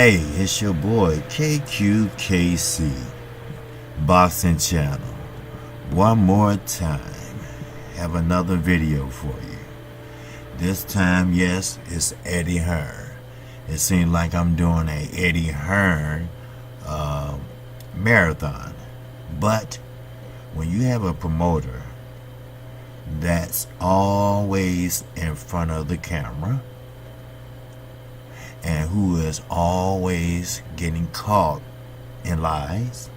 Hey, it's your boy KQKC Boxing Channel. One more time, have another video for you. This time, yes, it's Eddie Hearn. It seems like I'm doing a Eddie Hearn marathon. But when you have a promoter that's always in front of the camera and who is always getting caught in lies,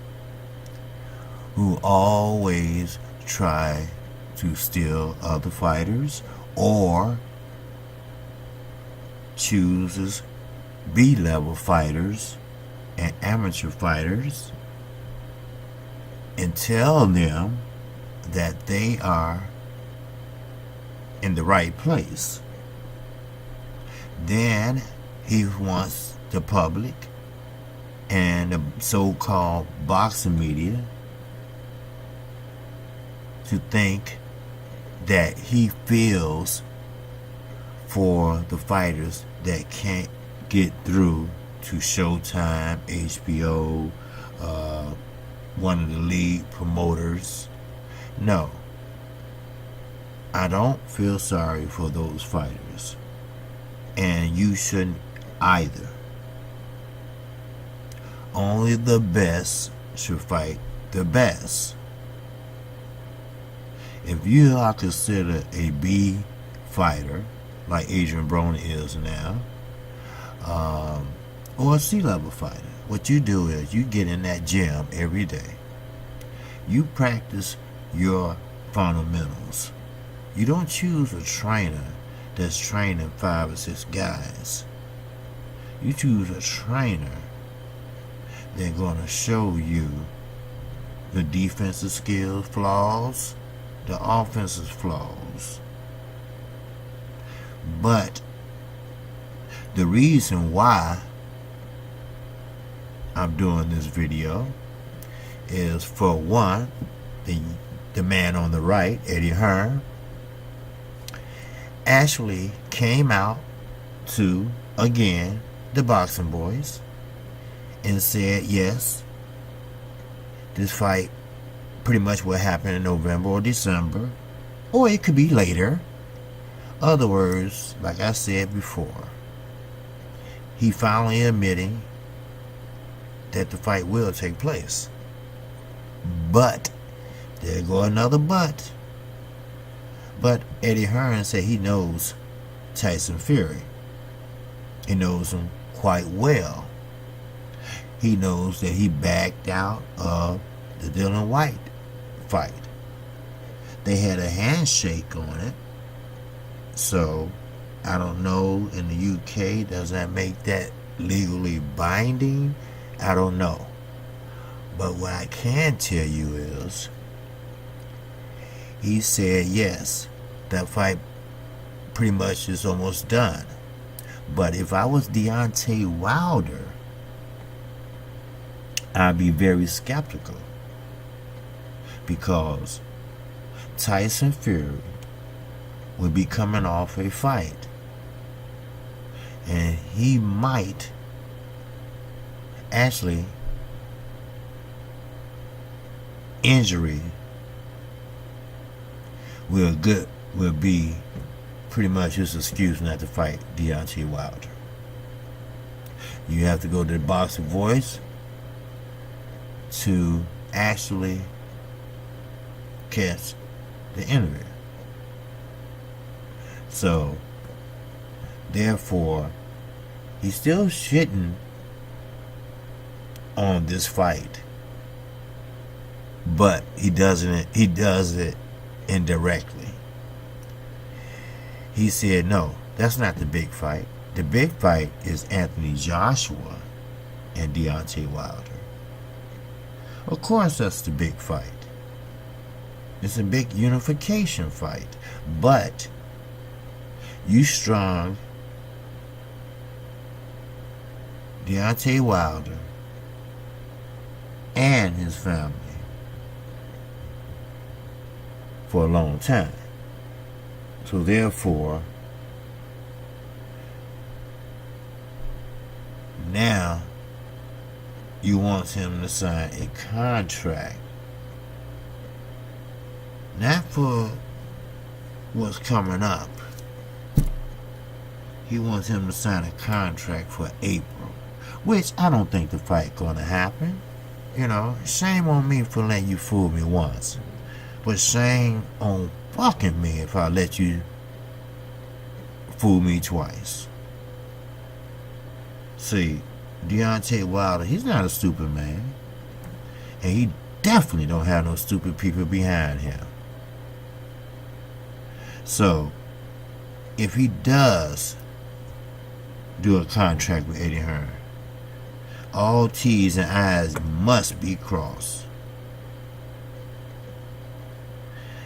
who always try to steal other fighters or chooses B-level fighters and amateur fighters and tell them that they are in the right place, then he wants the public and the so-called boxing media to think that he feels for the fighters that can't get through to Showtime, HBO, one of the league promoters. No, I don't feel sorry for those fighters, and you shouldn't either. Only the best should fight the best. If you are considered a B fighter, like Adrian Broner is now, or a C-level fighter, what you do is you get in that gym every day. You practice your fundamentals. You don't choose a trainer that's training 5 or 6 guys. You choose a trainer that's going to show you the defensive skills flaws, the offensive flaws. But the reason why I'm doing this video is, for one, the man on the right, Eddie Hearn, actually came out to, again, the boxing boys and said, yes, this fight pretty much will happen in November or December, or it could be later. Other words, like I said before, he finally admitting that the fight will take place. But, there go another but. But Eddie Hearn said he knows Tyson Fury. He knows him quite well. He knows that he backed out of the Dillian Whyte fight. They had a handshake on it. So, I don't know, in the UK, does that make that legally binding? I don't know. But what I can tell you is, he said, yes, that fight pretty much is almost done. But if I was Deontay Wilder, I'd be very skeptical, because Tyson Fury would be coming off a fight, and he might actually injury will be pretty much his excuse not to fight Deontay Wilder. You have to go to the Boxing Voice to actually catch the interview. So, therefore, he's still shitting on this fight, but he does it indirectly. He said, no, that's not the big fight. The big fight is Anthony Joshua and Deontay Wilder. Of course, that's the big fight. It's a big unification fight. But you strong Deontay Wilder and his family for a long time. So therefore, Now, you want him to sign a contract. Not for what's coming up. He wants him to sign a contract for April, which I don't think the fight gonna happen. You know, shame on me for letting you fool me once, but shame on fucking me if I let you fool me twice. See, Deontay Wilder, he's not a stupid man, and he definitely don't have no stupid people behind him. So, if he does do a contract with Eddie Hearn, all T's and I's must be crossed,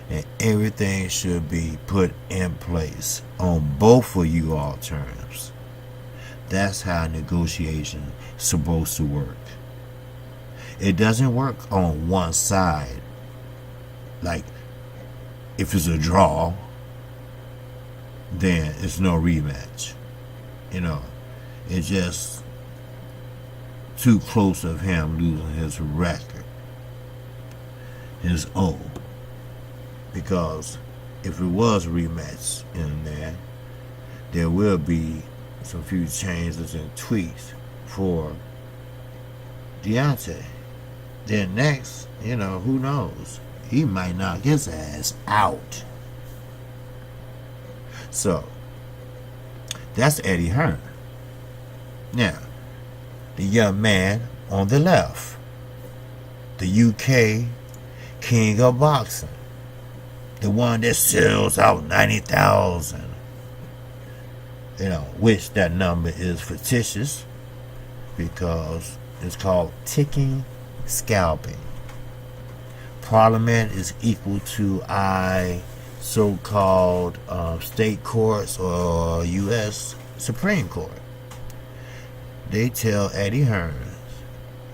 and everything should be put in place on both of you all terms. That's how negotiation is supposed to work. It doesn't work on one side. Like, if it's a draw, then it's no rematch. You know, it's just too close of him losing his record, his own. Because if it was a rematch in there, there will be some few changes and tweaks for Deontay. Then next, you know, who knows? He might knock his ass out. So, that's Eddie Hearn. Now, the young man on the left, the UK king of boxing, the one that sells out 90,000. You know, which that number is fictitious because it's called ticking scalping. Parliament is equal to so-called state courts or U.S. Supreme Court. They tell Eddie Hearn,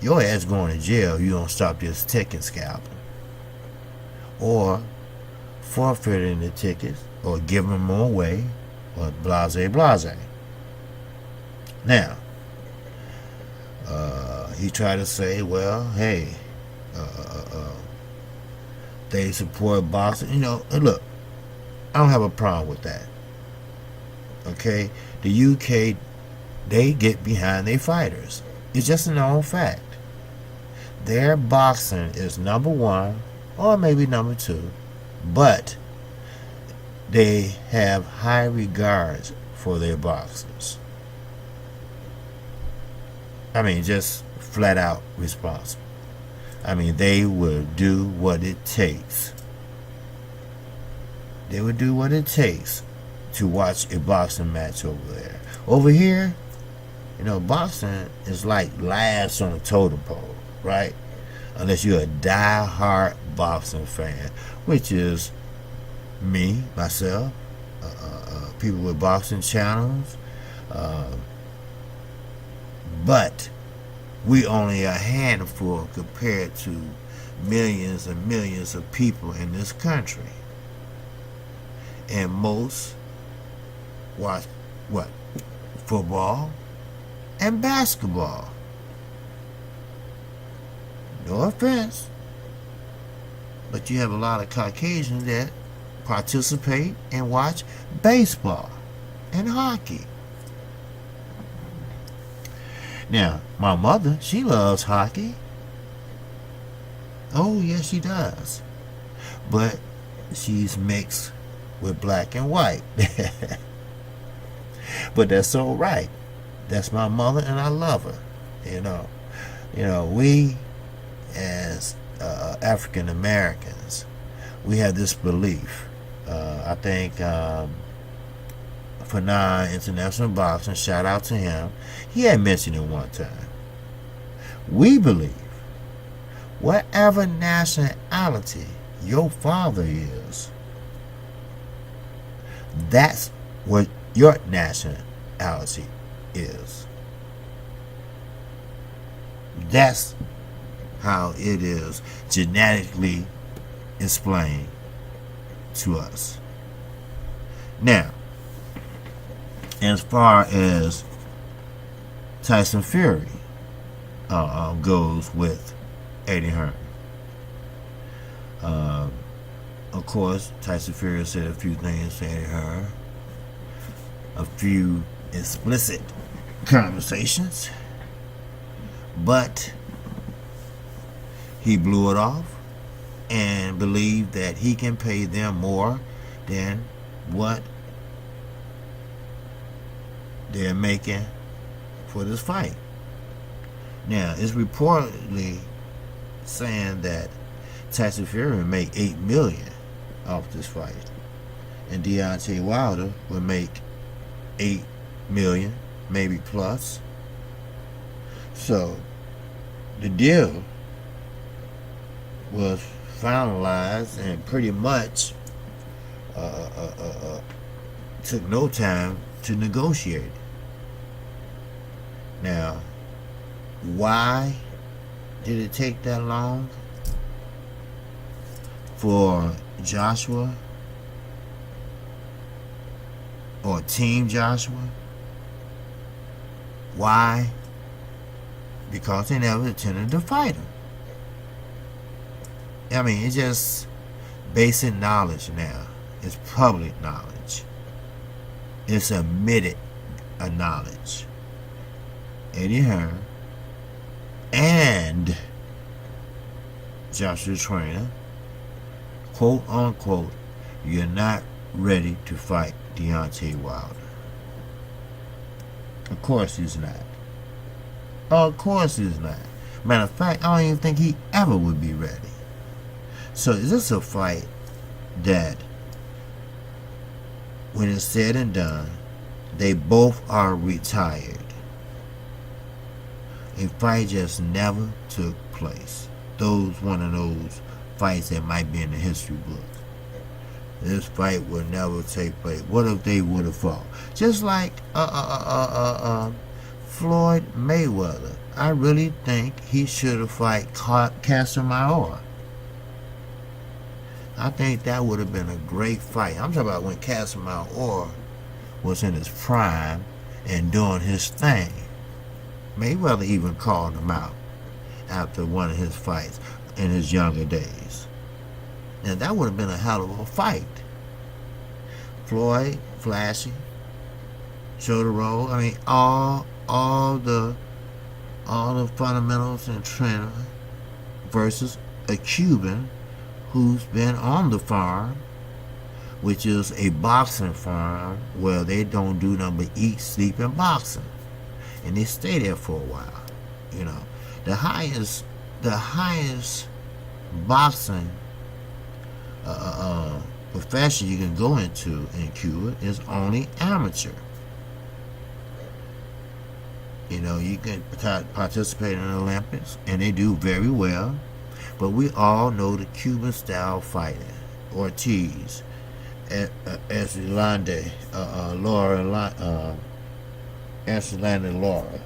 your ass going to jail, you don't stop this ticking scalping. Or forfeiting the tickets, or giving them away, or blase blase. Now, he tried to say, well, hey, they support boxing. You know, look, I don't have a problem with that. Okay? The UK, they get behind their fighters. It's just a known fact. Their boxing is number one, or maybe number two, but they have high regards for their boxers. I mean, just flat out responsible. I mean, they will do what it takes. They will do what it takes to watch a boxing match over there. Over here, you know, boxing is like last on the totem pole, right? Unless you're a die-hard boxing fan, which is me, myself, people with boxing channels, but we only a handful compared to millions and millions of people in this country, and most watch what? Football and basketball. No offense, but you have a lot of Caucasians that participate and watch baseball and hockey. Now, my mother, she loves hockey. Oh, yes, she does. But she's mixed with black and white. But that's all right. That's my mother, and I love her. You know, we as African Americans, we have this belief. I think Fanon International Boxing, shout out to him, he had mentioned it one time. We believe whatever nationality your father is, that's what your nationality is. That's how it is genetically explained to us. Now, as far as Tyson Fury goes with Eddie Hearn. Of course, Tyson Fury said a few things to Eddie Hearn, a few explicit conversations, but he blew it off and believed that he can pay them more than what they're making for this fight. Now, it's reportedly saying that Tyson Fury will make $8 million off this fight, and Deontay Wilder will make $8 million, maybe plus. So the deal was finalized and pretty much took no time to negotiate. Now, why did it take that long for Joshua or Team Joshua? Why? Because they never attempted to fight him. I mean, it's just basic knowledge now. It's public knowledge. It's admitted knowledge. Eddie Hearn and Joshua Trainer, quote unquote, you're not ready to fight Deontay Wilder. Of course he's not. Of course he's not. Matter of fact, I don't even think he ever would be ready. So is this a fight that, when it's said and done, they both are retired? A fight just never took place. One of those fights that might be in the history book. This fight will never take place. What if they would have fought? Just like Floyd Mayweather. I really think he should have fought Casamignola. I think that would have been a great fight. I'm talking about when Casamignola was in his prime and doing his thing. Mayweather even called him out after one of his fights in his younger days. And that would have been a hell of a fight. Floyd, flashy, shoulder roll. I mean, all the fundamentals and training versus a Cuban who's been on the farm, which is a boxing farm where they don't do nothing but eat, sleep, and boxing, and they stay there for a while. You know, the highest boxing profession you can go into in Cuba is only amateur. You know, you can participate in the Olympics, and they do very well. But we all know the Cuban style fighting. Ortiz, Estrelande, Laura, Casamignola.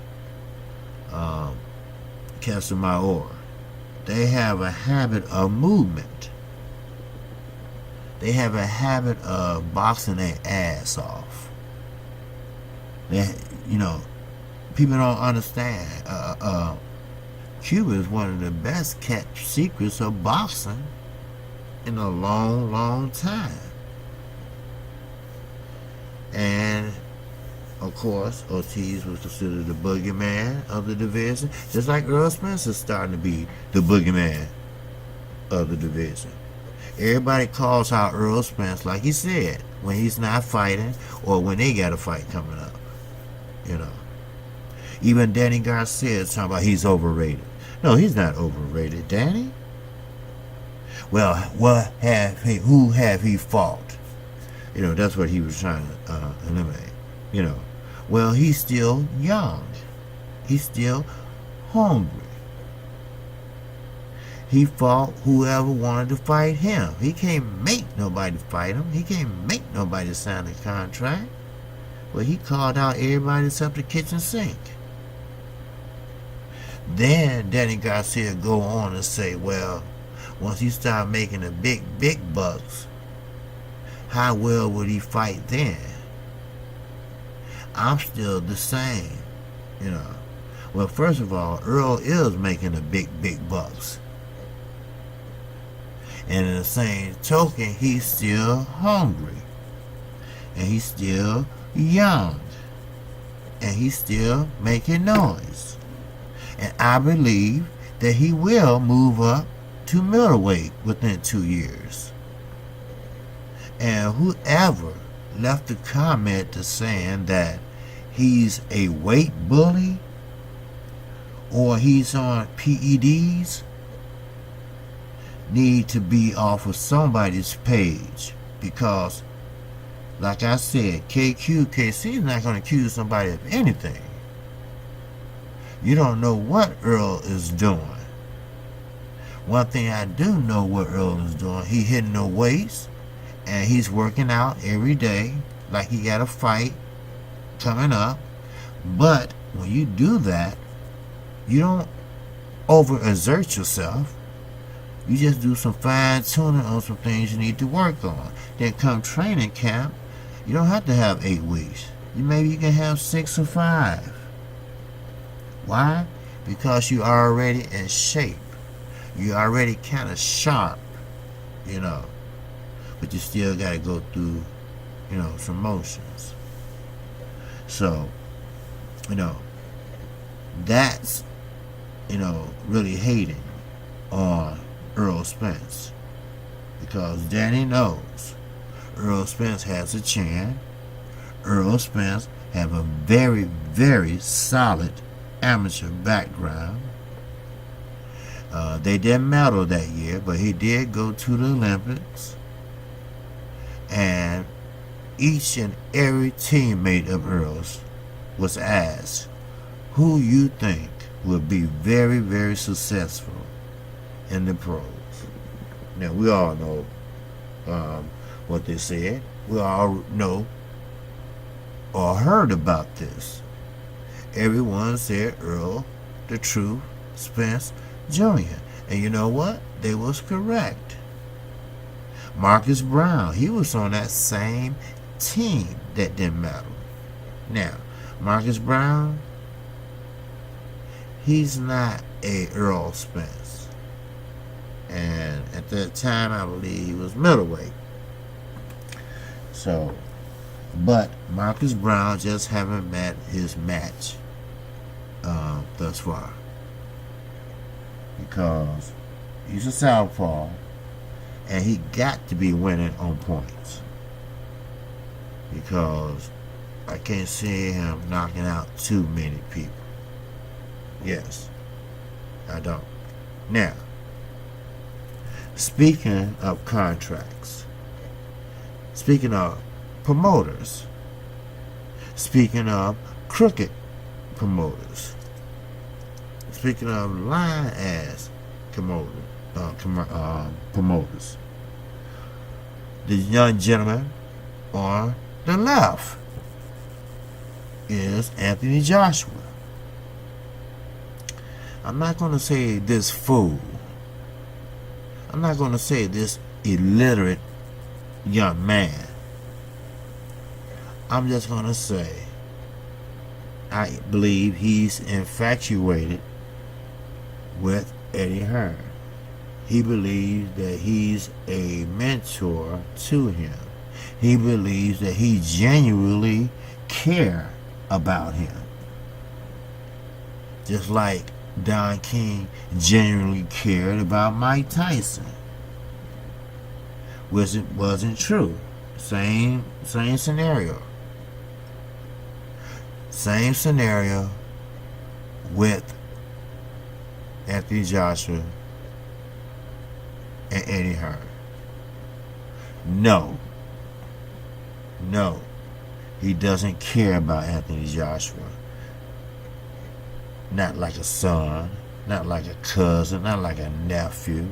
They have a habit of movement. They have a habit of boxing their ass off. People don't understand. Cuba is one of the best kept secrets of boxing in a long, long time. And, of course, Ortiz was considered the boogeyman of the division, just like Earl Spence is starting to be the boogeyman of the division. Everybody calls out Earl Spence, like he said, when he's not fighting or when they got a fight coming up. You know. Even Danny Garcia is talking about he's overrated. No, he's not overrated, Danny. Well, who have he fought? You know, that's what he was trying to eliminate. You know, well, he's still young. He's still hungry. He fought whoever wanted to fight him. He can't make nobody fight him. He can't make nobody sign a contract. Well, he called out everybody except the kitchen sink. Then Danny Garcia go on and say, well, once he start making the big bucks, how well would he fight then? I'm still the same, you know. Well, first of all, Earl is making the big bucks. And in the same token, he's still hungry. And he's still young. And he's still making noise. And I believe that he will move up to middleweight within 2 years. And whoever left a comment to saying that he's a weight bully or he's on PEDs need to be off of somebody's page, because like I said, KC is not going to accuse somebody of anything. You don't know what Earl is doing. One thing I do know what Earl is doing, he hitting the weights and he's working out every day like he got a fight coming up. But when you do that, you don't overexert yourself. You just do some fine tuning on some things you need to work on. Then come training camp, you don't have to have 8 weeks. Maybe you can have 6 or 5. Why? Because you are already in shape. You're already kind of sharp, you know. But you still got to go through, you know, some motions. So, you know, that's, you know, really hating on Earl Spence, because Danny knows Earl Spence has a chin. Earl Spence have a very, very solid amateur background. They didn't medal that year, but he did go to the Olympics. And each and every teammate of Earl's was asked, who you think will be very, very successful in the pros? Now, we all know what they said. We all know or heard about this. Everyone said Earl, the Truth, Spence Jr. And you know what? They was correct. Marcus Brown, he was on that same team that didn't medal. Now, Marcus Brown, he's not a Earl Spence. And at that time, I believe he was middleweight. So, but Marcus Brown just haven't met his match thus far, because he's a southpaw and he got to be winning on points, because I can't see him knocking out too many people. Yes, I don't. Now, speaking of contracts, speaking of promoters, speaking of crooked promoters, speaking of lying-ass promoters, the young gentleman on the left is Anthony Joshua. I'm not going to say this fool. I'm not going to say this illiterate young man. I'm just going to say I believe he's infatuated with Eddie Hearn. He believes that he's a mentor to him. He believes that he genuinely cares about him. Just like Don King genuinely cared about Mike Tyson, which it wasn't true. Same scenario. Same scenario with Anthony Joshua and Eddie Hearn. No, he doesn't care about Anthony Joshua. Not like a son, not like a cousin, not like a nephew,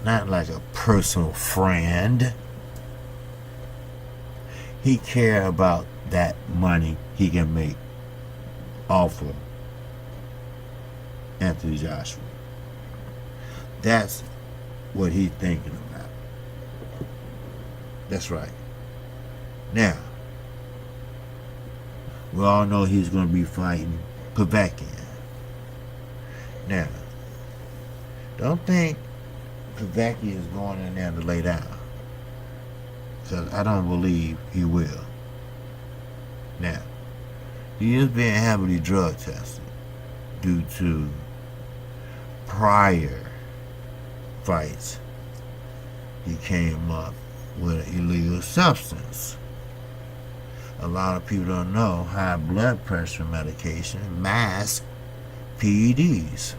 not like a personal friend. He cares about that money he can make off of Anthony Joshua. That's what he's thinking about. That's right. Now, we all know he's going to be fighting Povetkin. Now, don't think Povetkin is going in there to lay down, because I don't believe he will. Now, he is being heavily drug tested due to prior fights. He came up with an illegal substance. A lot of people don't know high blood pressure medication masks PEDs.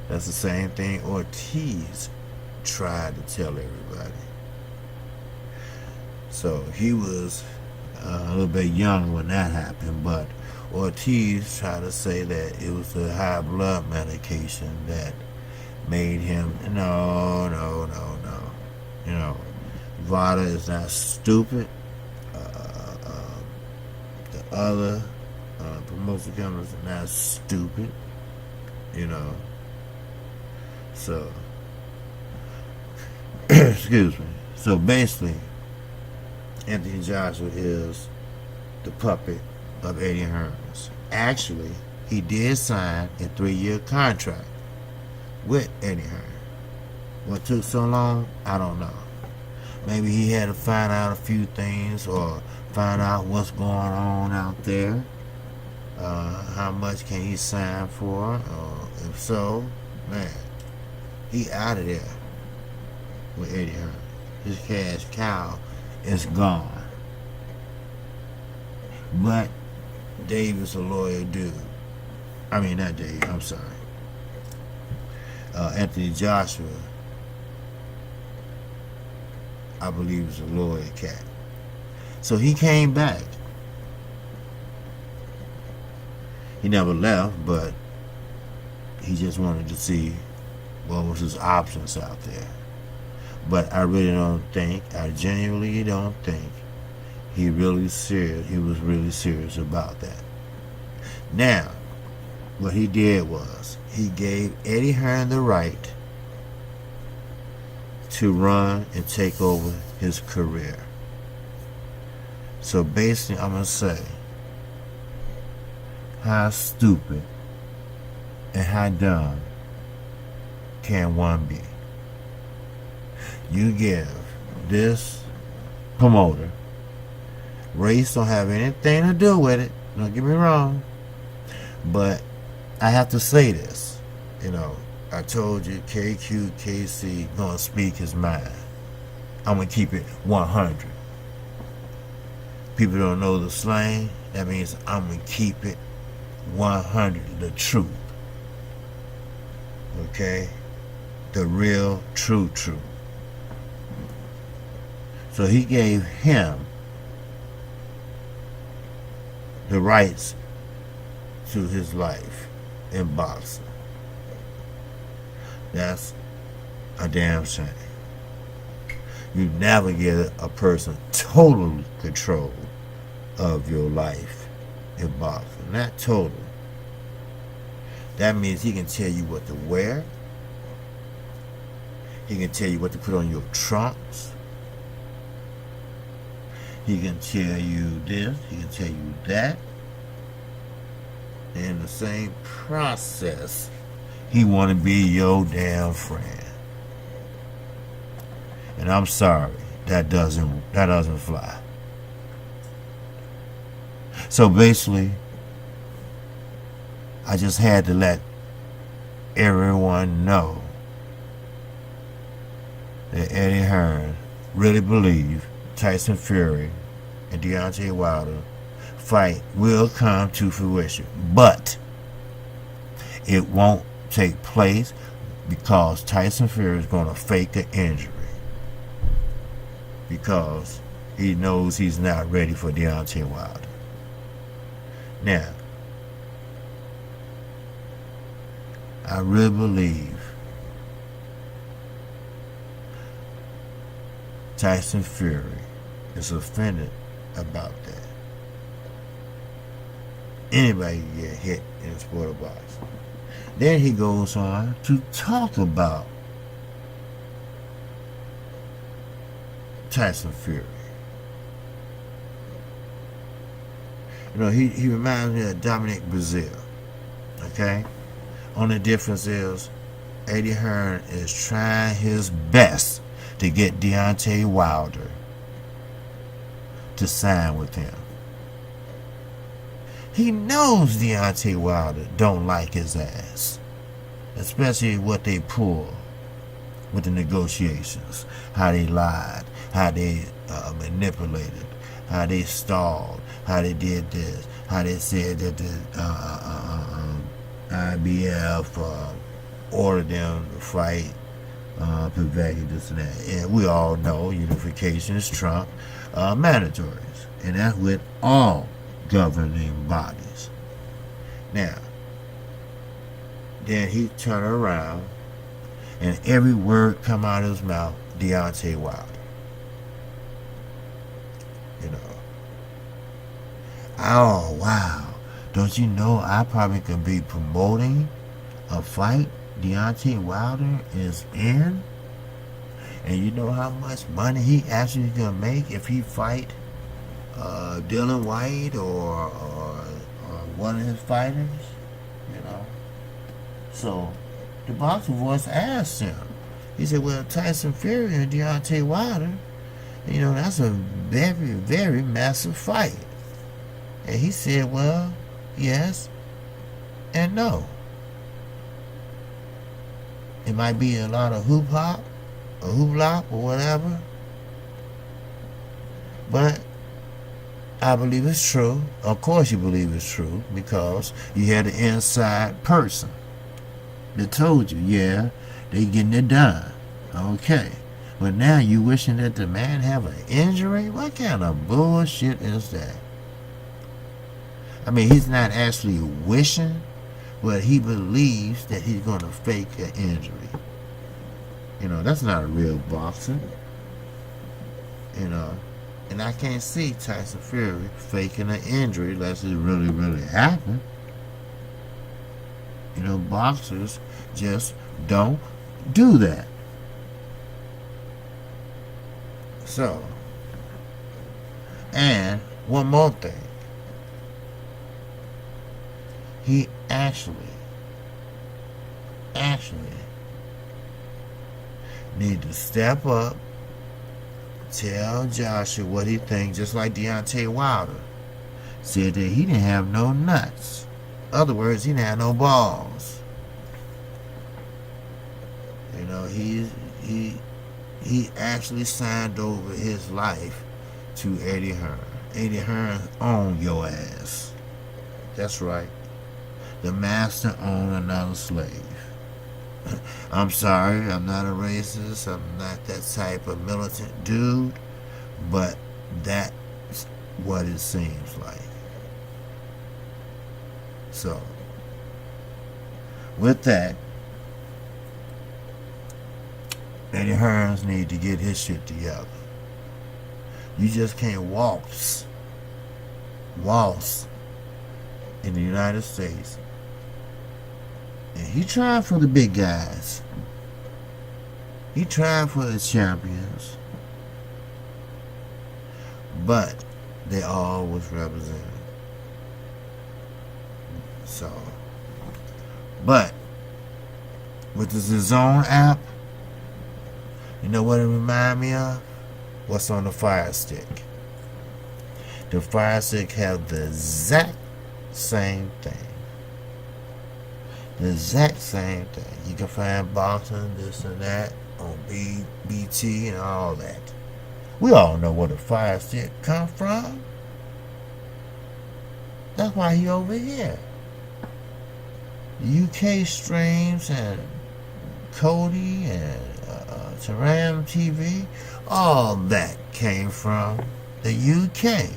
That's the same thing Ortiz tried to tell everybody. So he was a little bit young when that happened, but Ortiz tried to say that it was the high blood medication that made him, no. You know, Vada is not stupid. The other promotion companies are not stupid. You know. So, excuse me. So basically, Anthony Joshua is the puppet of Eddie Hearns. Actually, he did sign a 3-year contract with Eddie Hearn. What took so long, I don't know. Maybe he had to find out a few things or find out what's going on out there. How much can he sign for? If so, man, he out of there with Eddie Hearn. His cash cow is gone. But Dave is a loyal dude. I mean, not Dave, I'm sorry. Anthony Joshua, I believe, is a loyal cat. So he came back. He never left, but he just wanted to see what was his options out there. But I genuinely don't think he was really serious about that. Now, what he did was he gave Eddie Hearn the right to run and take over his career. So basically, I'm going to say, how stupid and how dumb can one be? You give this promoter, race don't have anything to do with it, don't get me wrong, but I have to say this, I told you KC gonna speak his mind. I'm gonna keep it 100. People don't know the slang, that means I'm gonna keep it 100, the truth. Okay? The real, true. So he gave him the rights to his life in boxing. That's a damn shame. You never give a person total control of your life in boxing. Not total. That means he can tell you what to wear. He can tell you what to put on your trunks. He can tell you this. He can tell you that. In the same process, he want to be your damn friend. And I'm sorry, that doesn't fly. So basically, I just had to let everyone know that Eddie Hearn really believed Tyson Fury and Deontay Wilder fight will come to fruition, but it won't take place because Tyson Fury is going to fake an injury because he knows he's not ready for Deontay Wilder. Now, I really believe Tyson Fury is offended about that. Anybody can get hit in the sport of boxing. Then he goes on to talk about Tyson Fury. He reminds me of Dominic Brazil. Okay? Only difference is Eddie Hearn is trying his best to get Deontay Wilder to sign with him. He knows Deontay Wilder don't like his ass, especially what they pulled with the negotiations, how they lied, how they manipulated, how they stalled, how they did this, how they said that the IBF ordered them to fight, Pavetta, this and that. And we all know unification is Trump mandatories, and that's with all governing bodies. Now, then he turned around, and every word come out of his mouth, Deontay Wilder. Oh, wow. Don't you know I probably could be promoting a fight Deontay Wilder is in? And you know how much money he actually gonna make if he fight Dylan White or one of his fighters? So the boxing voice asked him. He said, well, Tyson Fury and Deontay Wilder, that's a very, very massive fight. And he said, well, yes and no. It might be a lot of hoop-hop or hoop-lop or whatever, but I believe it's true. Of course you believe it's true, because you had an inside person that told you, yeah, they getting it done. Okay. But now you wishing that the man have an injury? What kind of bullshit is that? I mean, he's not actually wishing, but he believes that he's going to fake an injury. That's not a real boxer. And I can't see Tyson Fury faking an injury unless it really, really happened. Boxers just don't do that. So, and one more thing. He actually need to step up, tell Joshua what he thinks, just like Deontay Wilder said that he didn't have no nuts. In other words, he didn't have no balls. He actually signed over his life to Eddie Hearn. Eddie Hearn owned your ass. That's right. The master owned another slave. I'm sorry, I'm not a racist. I'm not that type of militant dude, but that's what it seems like. So, with that, Eddie Hearns need to get his shit together. You just can't waltz in the United States. And he tried for the big guys. He tried for the champions. But they all was represented. So, but with the DAZN app, you know what it remind me of? What's on the Fire Stick. The Fire Stick have the exact same thing. The exact same thing. You can find boxing, this and that, on BT and all that. We all know where the Fire Stick come from. That's why he over here. The UK streams and Cody and Taram TV, all that came from the UK.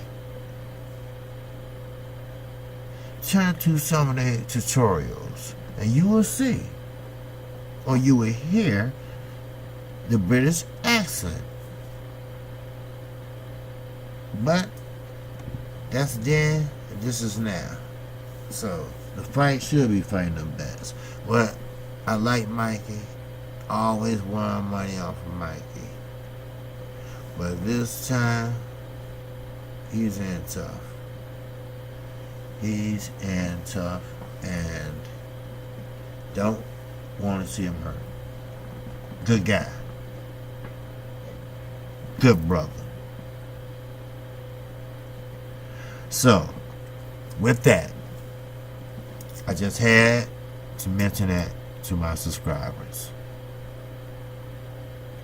Turn to some of their tutorials and you will see, or you will hear, the British accent. But that's then, this is now. So the fight should be fighting the best. Well, I like Mikey. Always won money off of Mikey. But this time, he's in tough. He's in tough and don't want to see him hurt. Good guy. Good brother. So, with that, I just had to mention that to my subscribers.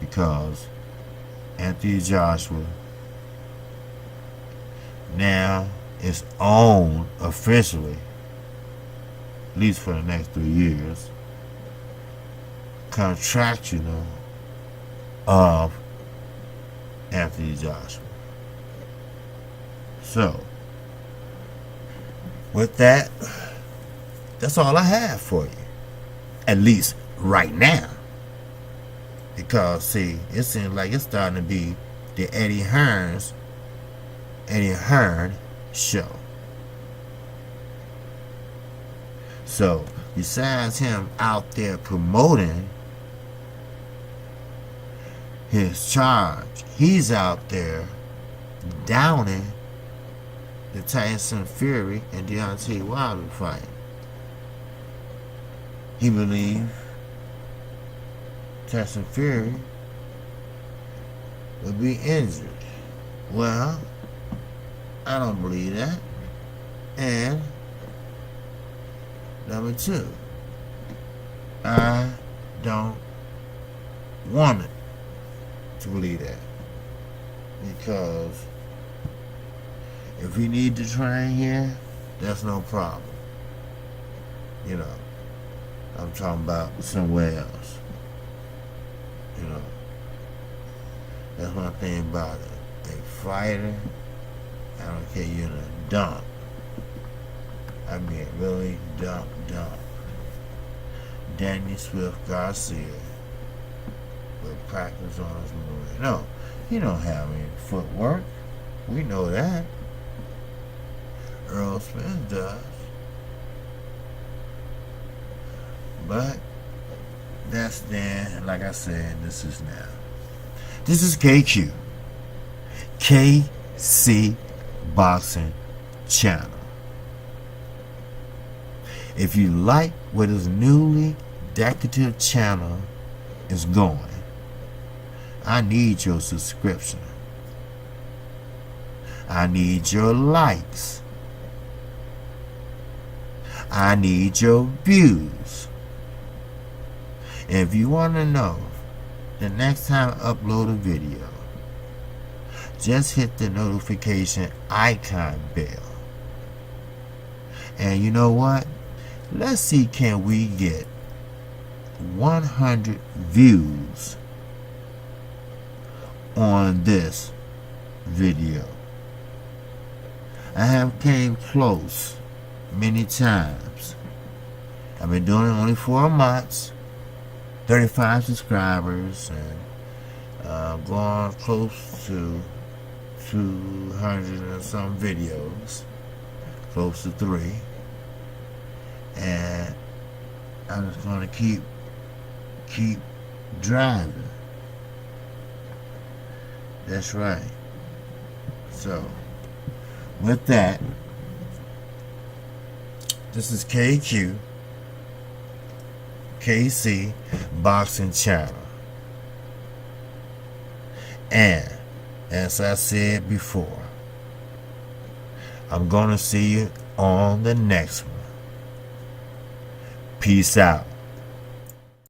Because Anthony Joshua now is owned officially, at least for the next 3 years, contractual of Anthony Joshua. So, with that, that's all I have for you. At least right now. Because, see, it seems like it's starting to be the Hearn show. So, besides him out there promoting his charge, he's out there downing the Tyson Fury and Deontay Wilder fight. He believed Tyson Fury would be injured. Well, I don't believe that. And number two, I don't want it to believe that. Because if we need to train here, that's no problem. You know, I'm talking about somewhere else. You know, that's one thing about it. A fighter, I don't care, you're in a dump. I mean, really dump. Danny Swift Garcia will practice on his movie. No, he don't have any footwork. We know that. Earl Smith does. But that's then, like I said, this is now. This is KQ. KC Boxing Channel. If you like where this newly decorative channel is going, I need your subscription. I need your likes. I need your views. And if you want to know the next time I upload a video, just hit the notification icon bell. And you know what? Let's see, can we get 100 views on this video? I have came close many times. I've been doing it only 4 months, 35 subscribers, and going close to 200 and some videos, close to 3. And I'm just going to keep driving. That's right. So, with that, this is KQ, KC Boxing Channel. And, as I said before, I'm going to see you on the next one. Peace out.